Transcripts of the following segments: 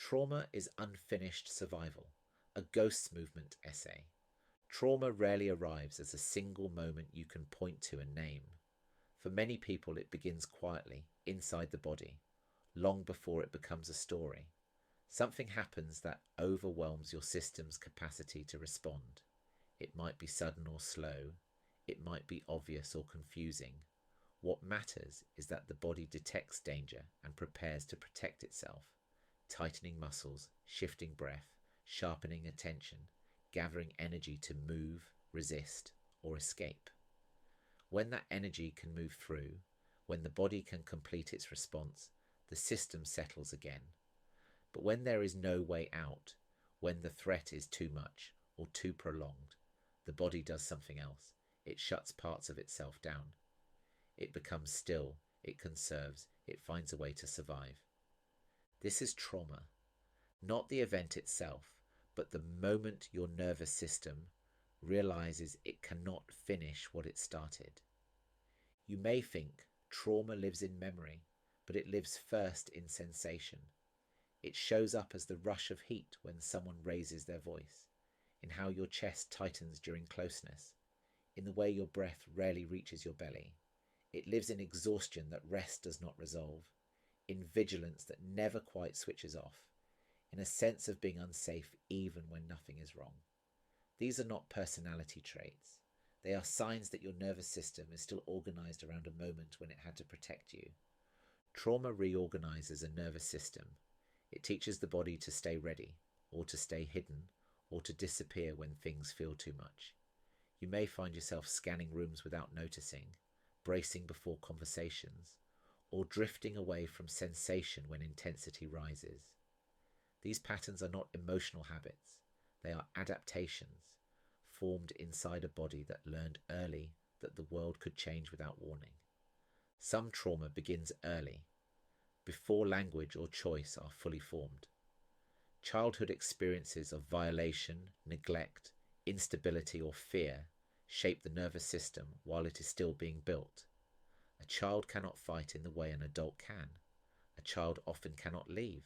Trauma is unfinished survival, a ghosts movement essay. Trauma rarely arrives as a single moment you can point to and name. For many people, it begins quietly, inside the body, long before it becomes a story. Something happens that overwhelms your system's capacity to respond. It might be sudden or slow. It might be obvious or confusing. What matters is that the body detects danger and prepares to protect itself, tightening muscles, shifting breath, sharpening attention, gathering energy to move, resist, or escape. When that energy can move through, when the body can complete its response, the system settles again. But when there is no way out, when the threat is too much or too prolonged, the body does something else. It shuts parts of itself down. It becomes still, it conserves, it finds a way to survive. This is trauma, not the event itself, but the moment your nervous system realizes it cannot finish what it started. You may think trauma lives in memory, but it lives first in sensation. It shows up as the rush of heat when someone raises their voice, in how your chest tightens during closeness, in the way your breath rarely reaches your belly. It lives in exhaustion that rest does not resolve, in vigilance that never quite switches off, in a sense of being unsafe even when nothing is wrong. These are not personality traits. They are signs that your nervous system is still organized around a moment when it had to protect you. Trauma reorganizes a nervous system. It teaches the body to stay ready, or to stay hidden, or to disappear when things feel too much. You may find yourself scanning rooms without noticing, bracing before conversations, or drifting away from sensation when intensity rises. These patterns are not emotional habits. They are adaptations, formed inside a body that learned early that the world could change without warning. Some trauma begins early, before language or choice are fully formed. Childhood experiences of violation, neglect, instability, or fear shape the nervous system while it is still being built. A child cannot fight in the way an adult can. A child often cannot leave.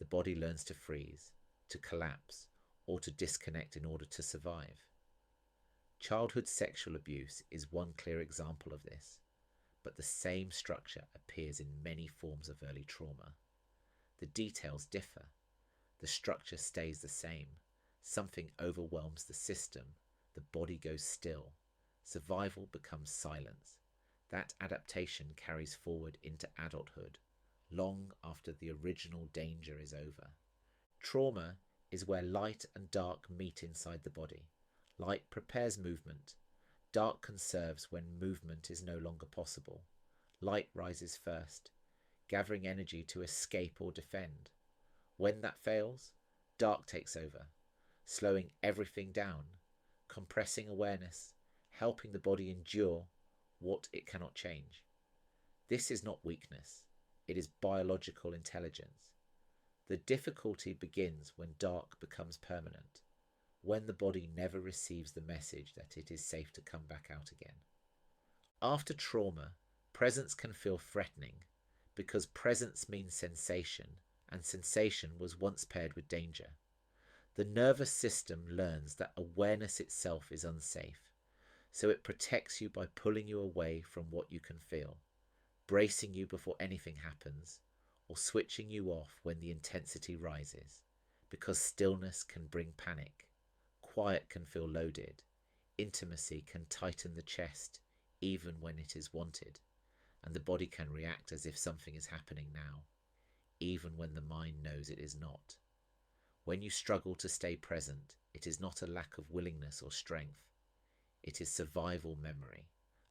The body learns to freeze, to collapse, or to disconnect in order to survive. Childhood sexual abuse is one clear example of this, but the same structure appears in many forms of early trauma. The details differ. The structure stays the same. Something overwhelms the system. The body goes still. Survival becomes silence. That adaptation carries forward into adulthood, long after the original danger is over. Trauma is where light and dark meet inside the body. Light prepares movement. Dark conserves when movement is no longer possible. Light rises first, gathering energy to escape or defend. When that fails, dark takes over, slowing everything down, compressing awareness, helping the body endure what it cannot change. This is not weakness. It is biological intelligence. The difficulty begins when dark becomes permanent, when the body never receives the message that it is safe to come back out again. After trauma, presence can feel threatening because presence means sensation, and sensation was once paired with danger. The nervous system learns that awareness itself is unsafe, so it protects you by pulling you away from what you can feel, bracing you before anything happens, or switching you off when the intensity rises, because stillness can bring panic, quiet can feel loaded, intimacy can tighten the chest even when it is wanted, and the body can react as if something is happening now, even when the mind knows it is not. When you struggle to stay present, it is not a lack of willingness or strength. It is survival memory,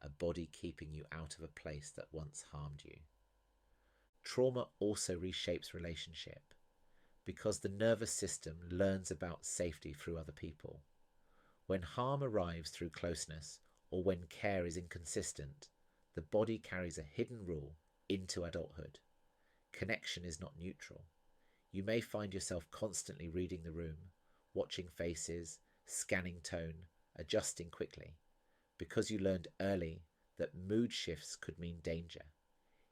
a body keeping you out of a place that once harmed you. Trauma also reshapes relationship, because the nervous system learns about safety through other people. When harm arrives through closeness, or when care is inconsistent, the body carries a hidden rule into adulthood. Connection is not neutral. You may find yourself constantly reading the room, watching faces, scanning tone, adjusting quickly, because you learned early that mood shifts could mean danger.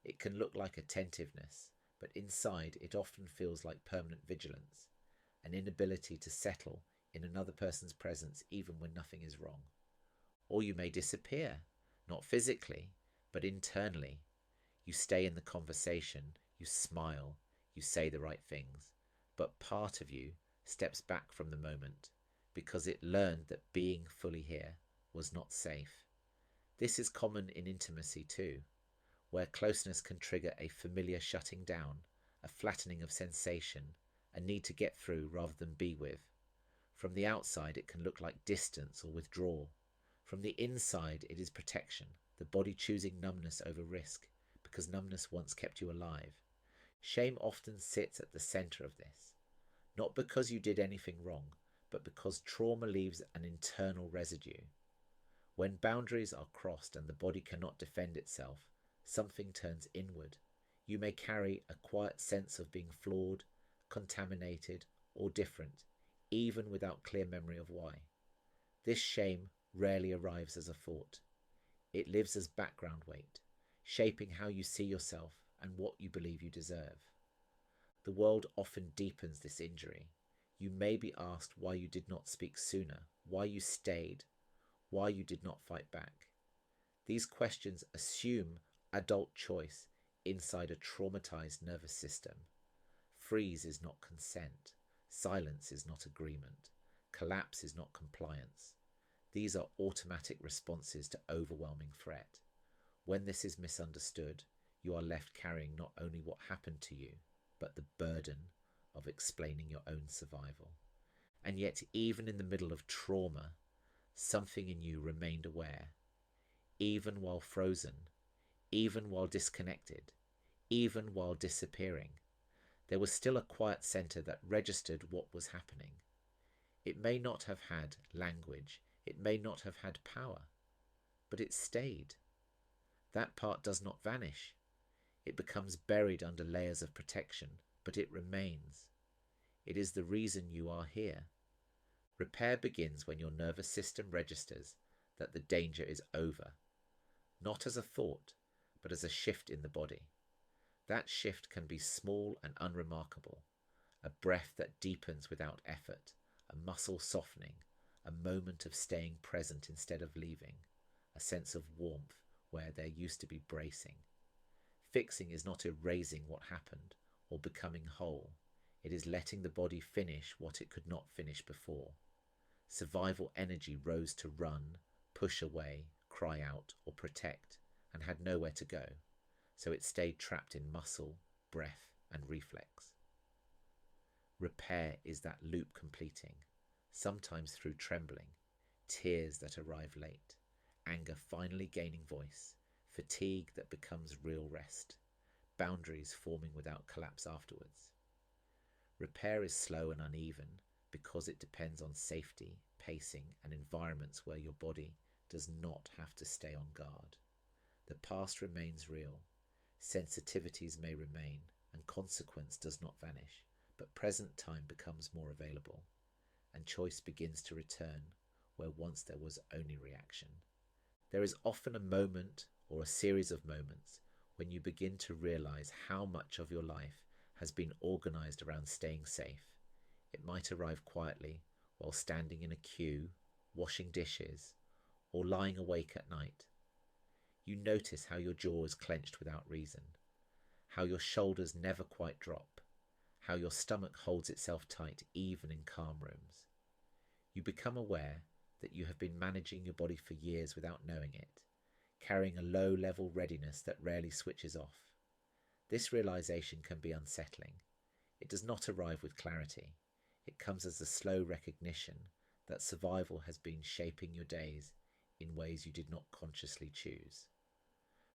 It can look like attentiveness, but inside it often feels like permanent vigilance, an inability to settle in another person's presence even when nothing is wrong. Or you may disappear, not physically, but internally. You stay in the conversation, you smile, you say the right things, but part of you steps back from the moment because it learned that being fully here was not safe. This is common in intimacy too, where closeness can trigger a familiar shutting down, a flattening of sensation, a need to get through rather than be with. From the outside, it can look like distance or withdrawal. From the inside, it is protection, the body choosing numbness over risk, because numbness once kept you alive. Shame often sits at the centre of this, not because you did anything wrong, but because trauma leaves an internal residue. When boundaries are crossed and the body cannot defend itself, something turns inward. You may carry a quiet sense of being flawed, contaminated, or different, even without clear memory of why. This shame rarely arrives as a thought. It lives as background weight, shaping how you see yourself and what you believe you deserve. The world often deepens this injury. You may be asked why you did not speak sooner, why you stayed, why you did not fight back. These questions assume adult choice inside a traumatized nervous system. Freeze is not consent. Silence is not agreement. Collapse is not compliance. These are automatic responses to overwhelming threat. When this is misunderstood, you are left carrying not only what happened to you, but the burden of explaining your own survival. And yet, even in the middle of trauma, something in you remained aware, even while frozen, even while disconnected, even while disappearing. There was still a quiet centre that registered what was happening. It may not have had language, it may not have had power, but it stayed. That part does not vanish. It becomes buried under layers of protection, but it remains. It is the reason you are here. Repair begins when your nervous system registers that the danger is over, not as a thought, but as a shift in the body. That shift can be small and unremarkable, a breath that deepens without effort, a muscle softening, a moment of staying present instead of leaving, a sense of warmth where there used to be bracing. Fixing is not erasing what happened or becoming whole. It is letting the body finish what it could not finish before. Survival energy rose to run, push away, cry out, or protect, and had nowhere to go, so it stayed trapped in muscle, breath, and reflex. Repair is that loop completing, sometimes through trembling, tears that arrive late, anger finally gaining voice, fatigue that becomes real rest, boundaries forming without collapse afterwards. Repair is slow and uneven because it depends on safety, pacing, and environments where your body does not have to stay on guard. The past remains real, sensitivities may remain, and consequence does not vanish, but present time becomes more available, and choice begins to return where once there was only reaction. There is often a moment or a series of moments when you begin to realize how much of your life has been organized around staying safe. It might arrive quietly while standing in a queue, washing dishes, or lying awake at night. You notice how your jaw is clenched without reason, how your shoulders never quite drop, how your stomach holds itself tight even in calm rooms. You become aware that you have been managing your body for years without knowing it, carrying a low-level readiness that rarely switches off. This realization can be unsettling. It does not arrive with clarity. It comes as a slow recognition that survival has been shaping your days in ways you did not consciously choose.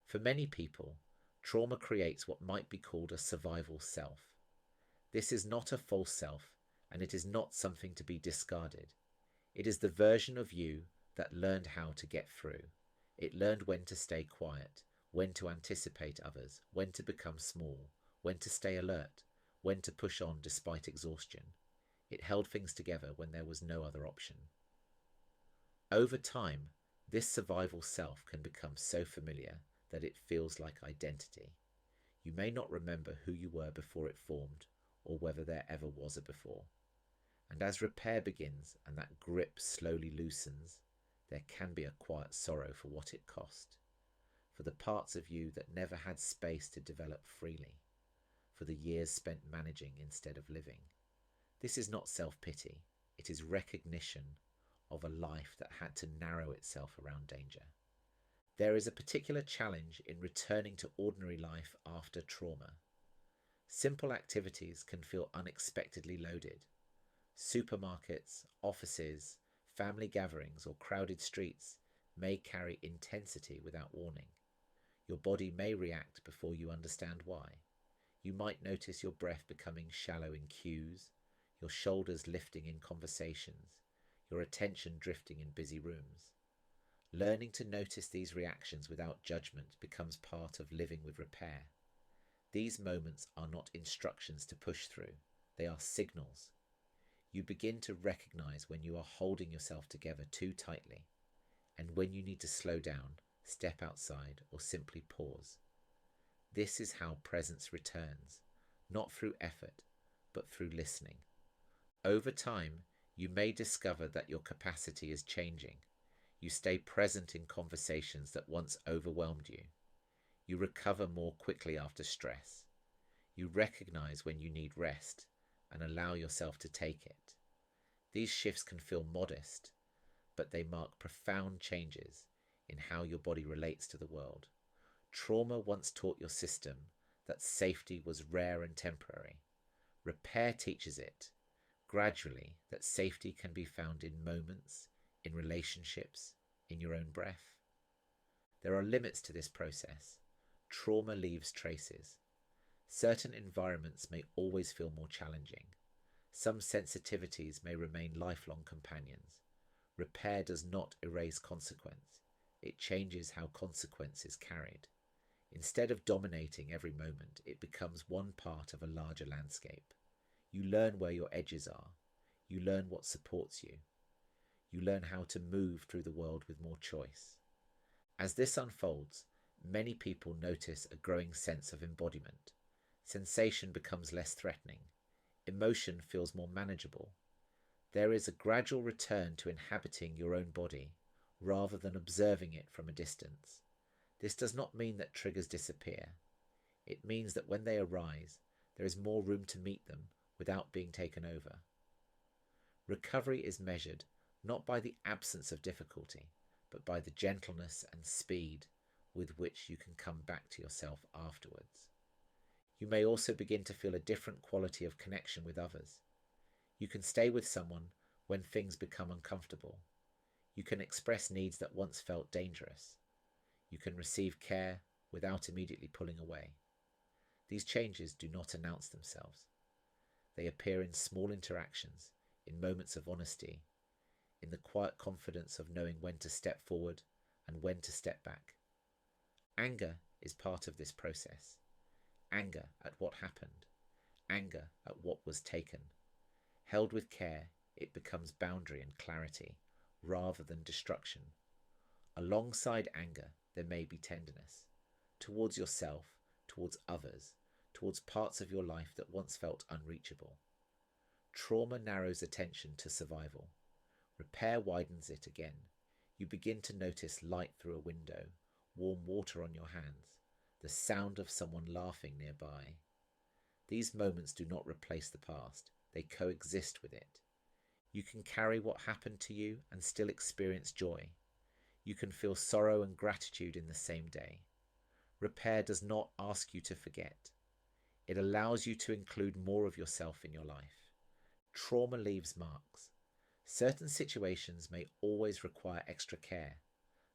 For many people, trauma creates what might be called a survival self. This is not a false self, and it is not something to be discarded. It is the version of you that learned how to get through. It learned when to stay quiet, when to anticipate others, when to become small, when to stay alert, when to push on despite exhaustion. It held things together when there was no other option. Over time, this survival self can become so familiar that it feels like identity. You may not remember who you were before it formed, or whether there ever was a before. And as repair begins and that grip slowly loosens, there can be a quiet sorrow for what it cost, for the parts of you that never had space to develop freely, for the years spent managing instead of living. This is not self-pity, it is recognition of a life that had to narrow itself around danger. There is a particular challenge in returning to ordinary life after trauma. Simple activities can feel unexpectedly loaded. Supermarkets, offices, family gatherings, or crowded streets may carry intensity without warning. Your body may react before you understand why. You might notice your breath becoming shallow in cues, your shoulders lifting in conversations, your attention drifting in busy rooms. Learning to notice these reactions without judgment becomes part of living with repair. These moments are not instructions to push through, they are signals. You begin to recognize when you are holding yourself together too tightly, and when you need to slow down, step outside, or simply pause. This is how presence returns, not through effort, but through listening. Over time, you may discover that your capacity is changing. You stay present in conversations that once overwhelmed you. You recover more quickly after stress. You recognize when you need rest and allow yourself to take it. These shifts can feel modest, but they mark profound changes in how your body relates to the world. Trauma once taught your system that safety was rare and temporary. Repair teaches it, gradually, that safety can be found in moments, in relationships, in your own breath. There are limits to this process. Trauma leaves traces. Certain environments may always feel more challenging. Some sensitivities may remain lifelong companions. Repair does not erase consequence. It changes how consequence is carried. Instead of dominating every moment, it becomes one part of a larger landscape. You learn where your edges are. You learn what supports you. You learn how to move through the world with more choice. As this unfolds, many people notice a growing sense of embodiment. Sensation becomes less threatening. Emotion feels more manageable. There is a gradual return to inhabiting your own body, rather than observing it from a distance. This does not mean that triggers disappear. It means that when they arise, there is more room to meet them without being taken over. Recovery is measured not by the absence of difficulty, but by the gentleness and speed with which you can come back to yourself afterwards. You may also begin to feel a different quality of connection with others. You can stay with someone when things become uncomfortable. You can express needs that once felt dangerous. You can receive care without immediately pulling away. These changes do not announce themselves. They appear in small interactions, in moments of honesty, in the quiet confidence of knowing when to step forward and when to step back. Anger is part of this process. Anger at what happened. Anger at what was taken. Held with care, it becomes boundary and clarity, rather than destruction. Alongside anger, there may be tenderness. Towards yourself, towards others, towards parts of your life that once felt unreachable. Trauma narrows attention to survival. Repair widens it again. You begin to notice light through a window, warm water on your hands, the sound of someone laughing nearby. These moments do not replace the past, they coexist with it. You can carry what happened to you and still experience joy. You can feel sorrow and gratitude in the same day. Repair does not ask you to forget. It allows you to include more of yourself in your life. Trauma leaves marks. Certain situations may always require extra care.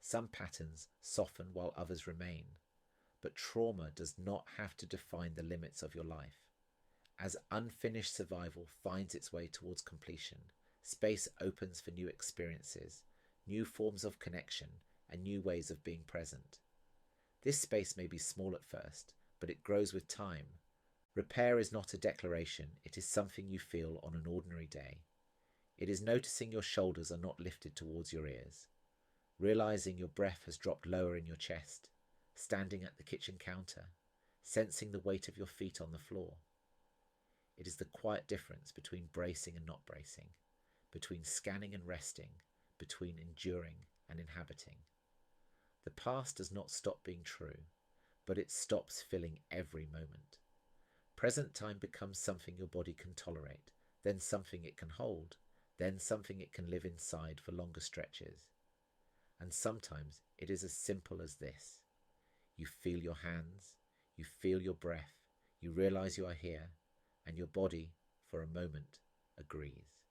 Some patterns soften while others remain. But trauma does not have to define the limits of your life. As unfinished survival finds its way towards completion, space opens for new experiences, new forms of connection, and new ways of being present. This space may be small at first, but it grows with time. Repair is not a declaration, it is something you feel on an ordinary day. It is noticing your shoulders are not lifted towards your ears, realizing your breath has dropped lower in your chest, standing at the kitchen counter, sensing the weight of your feet on the floor. It is the quiet difference between bracing and not bracing, between scanning and resting, between enduring and inhabiting. The past does not stop being true, but it stops filling every moment. Present time becomes something your body can tolerate, then something it can hold, then something it can live inside for longer stretches. And sometimes it is as simple as this. You feel your hands, you feel your breath, you realize you are here, and your body, for a moment, agrees.